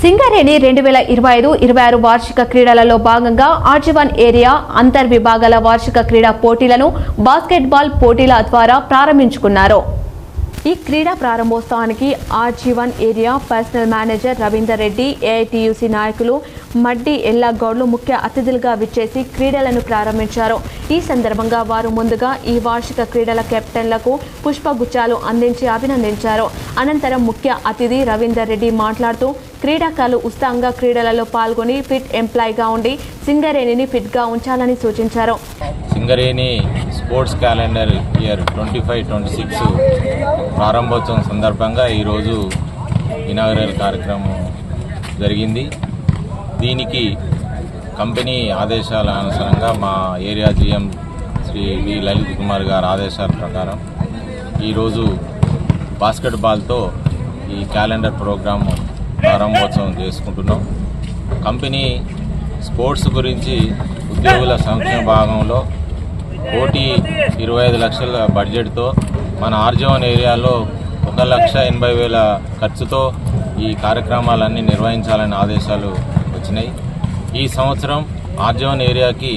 సింగరేణి 2025-26 వార్షిక క్రీడలలో భాగంగా ఆర్జీవన్ ఏరియా అంతర్విభాగాల వార్షిక క్రీడా పోటీలను బాస్కెట్బాల్ పోటీల ద్వారా ప్రారంభించుకున్నారు. ఈ క్రీడా ప్రారంభోత్సవానికి RG one area personal manager Ravinder Reddy, AITUC నాయకులు మడ్డి ఎల్లాగౌడ్లు ముఖ్య అతిథులుగా విచ్చేసి క్రీడలను ప్రారంభించారు. ఈ సందర్భంగా వారు ముందుగా ఈ వార్షిక క్రీడల కెప్టెన్లకు పుష్పగుచ్చాలు అందించి అభినందించారు. అనంతరం ముఖ్య అతిథి రవీందర్ రెడ్డి మాట్లాడుతూ క్రీడాకారులు ఉత్సాహంగా క్రీడలలో పాల్గొని ఫిట్ ఎంప్లాయీగా ఉండి సింగరేణిని ఫిట్గా ఉంచాలని సూచించారు. సింగరేణి స్పోర్ట్స్ క్యాలెండర్ ఇయర్ 25-26 ప్రారంభోత్సవం సందర్భంగా ఈరోజు ఇనాగరల్ కార్యక్రమం జరిగింది. దీనికి కంపెనీ ఆదేశాల అనుసారంగా మా ఏరియా జీఎం శ్రీ వి లలిత్ కుమార్ గారి ఆదేశాల ప్రకారం ఈరోజు బాస్కెట్బాల్తో ఈ క్యాలెండర్ ప్రోగ్రాము ప్రారంభోత్సవం చేసుకుంటున్నాం. కంపెనీ స్పోర్ట్స్ గురించి ఉద్యోగుల సంక్షేమ భాగంలో 1,25 లక్షల బడ్జెట్తో మన ఆర్జీవన్ ఏరియాలో 1,80,000 ఖర్చుతో ఈ కార్యక్రమాలన్నీ నిర్వహించాలని ఆదేశాలు వచ్చినాయి. ఈ సంవత్సరం ఆర్జీవన్ ఏరియాకి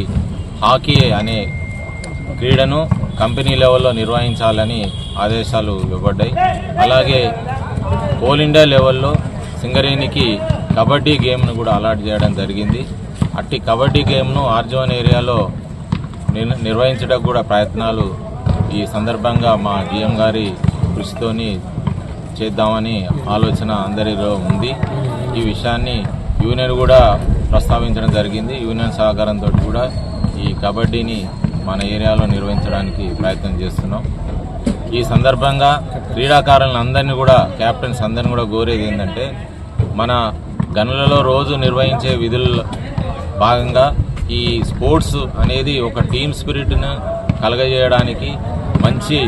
హాకీ అనే క్రీడను కంపెనీ లెవెల్లో నిర్వహించాలని ఆదేశాలు ఇవ్వబడ్డాయి. అలాగే ఆల్ ఇండియా లెవెల్లో సింగరేణికి కబడ్డీ గేమ్ను కూడా అలాట్ చేయడం జరిగింది. అట్టి కబడ్డీ గేమ్ను ఆర్జీవన్ ఏరియాలో నిర్వహించడానికి కూడా ప్రయత్నాలు ఈ సందర్భంగా మా జీఎం గారి కృషితోని చేద్దామని ఆలోచన అందరిలో ఉంది. ఈ విషయాన్ని యూనియన్ కూడా ప్రస్తావించడం జరిగింది. యూనియన్ సహకారంతో కూడా ఈ కబడ్డీని మన ఏరియాలో నిర్వహించడానికి ప్రయత్నం చేస్తున్నాం. ఈ సందర్భంగా క్రీడాకారులను అందరినీ కూడా క్యాప్టెన్స్ అందరినీ కూడా కోరేది ఏంటంటే మన గనులలో రోజు నిర్వహించే విధుల్లో భాగంగా ఈ స్పోర్ట్స్ అనేది ఒక టీమ్ స్పిరిట్ను కలగజేయడానికి, మంచి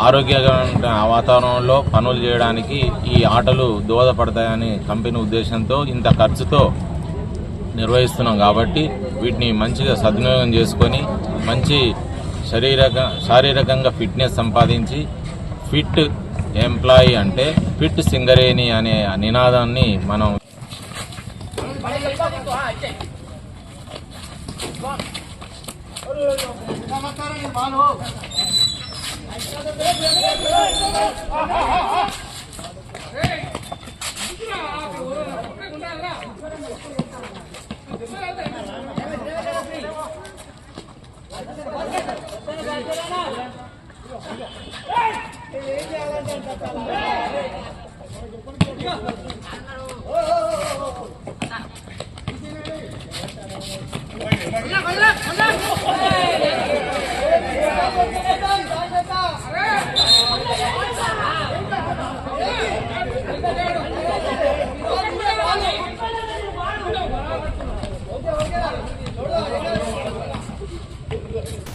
ఆరోగ్యకరమైన వాతావరణంలో పనులు చేయడానికి ఈ ఆటలు దోహదపడతాయని కంపెనీ ఉద్దేశంతో ఇంత ఖర్చుతో నిర్వహిస్తున్నాం. కాబట్టి వీటిని మంచిగా సద్వినియోగం చేసుకొని మంచి శారీరకంగా ఫిట్నెస్ సంపాదించి ఫిట్ ఎంప్లాయీ అంటే ఫిట్ సింగరేణి అనే నినాదాన్ని మనం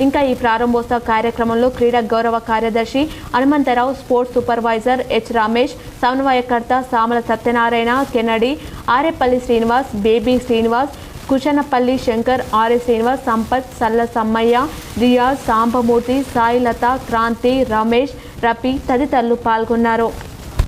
ఇంకా ఈ ప్రారంభోత్సవ కార్యక్రమంలో క్రీడా గౌరవ కార్యదర్శి Hanumantharao, sports supervisor H Ramesh, సమన్వయకర్త Samala Satyanarayana, Kennedy, Arepalli Srinivas, Baby Srinivas, Kushanapalli Shankar, R A Srinivas, Sampath, Salla Sammaiah, Riyaz, Sambamurthy, Sailatha, Kranti, Ramesh, Rafi తదితరులు పాల్గొన్నారు.